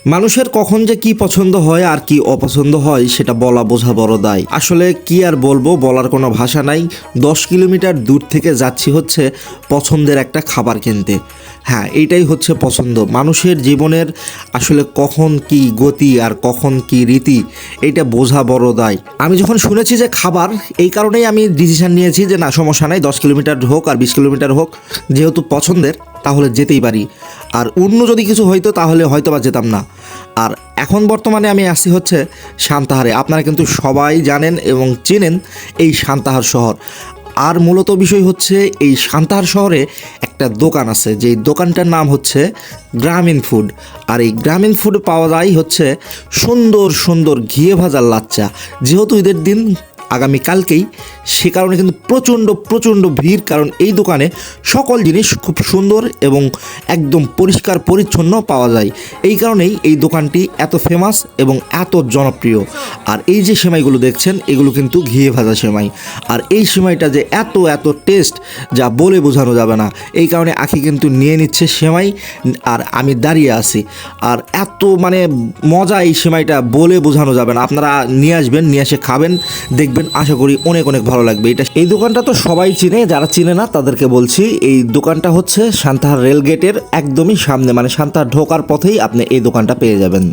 মানুষের কখন যে কি পছন্দ হয় আর কি অপছন্দ হয় সেটা বলা বোঝা বড় দায়। আসলে কি আর বলবো, বলার কোনো ভাষা নাই। 10 কিলোমিটার দূর থেকে যাচ্ছি হচ্ছে পছন্দের একটা খাবার কিনতে। হ্যাঁ, এইটাই হচ্ছে পছন্দ। মানুষের জীবনের আসলে কখন কি গতি আর কখন কি রীতি, এইটা বোঝা বড় দায়। আমি যখন শুনেছি যে খাবার, এই কারণেই আমি ডিসিশন নিয়েছি যে না, সমস্যা নাই, 10 কিলোমিটার হোক আর 20 কিলোমিটার হোক, যেহেতু পছন্দের তাহলে যেতেই পারি। আর অন্য যদি কিছু হইতো তাহলে হয়তো বা যেতাম না। আর এখন বর্তমানে আমি আসছি হচ্ছে সান্তাহারে। আপনারা কিন্তু সবাই জানেন এবং চেনেন এই সান্তাহার শহর। আর মূলত বিষয় হচ্ছে এই সান্তাহার শহরে একটা দোকান আছে, যেই দোকানটার নাম হচ্ছে গ্রামীণ ফুড। আর এই গ্রামীণ ফুড পাওয়া যায় হচ্ছে সুন্দর সুন্দর ঘিয়ে ভাজার লাচ্চা। যেহেতু ঈদের দিন আগামীকালকেই, সে কারণে কিন্তু প্রচণ্ড প্রচণ্ড ভিড়, কারণ এই দোকানে সকল জিনিস খুব সুন্দর এবং একদম পরিষ্কার পরিচ্ছন্ন পাওয়া যায়। এই কারণেই এই দোকানটি এত ফেমাস এবং এত জনপ্রিয়। আর এই যে সেমাইগুলো দেখছেন, এগুলো কিন্তু ঘিয়ে ভাজা সেমাই। আর এই সেমাইটা যে এত এত টেস্ট, যা বলে বোঝানো যাবে না। এই কারণে আখি কিন্তু নিয়ে নিচ্ছে সেমাই, আর আমি দাঁড়িয়ে আছি। আর এত মানে মজা এই সেমাইটা, বলে বোঝানো যাবে না। আপনারা নিয়ে আসবেন, নিয়ে এসে খাবেন, দেখবেন আশা করি অনেক অনেক ভালো লাগবে। এই দোকানটা তো সবাই চিনে, যারা চিনে না তাদেরকে বলছি, এই দোকানটা হচ্ছে সান্তাহার রেলগেটের একদমই সামনে, মানে সান্তাহার ঢোকার পথেই আপনি এই দোকানটা পেয়ে যাবেন।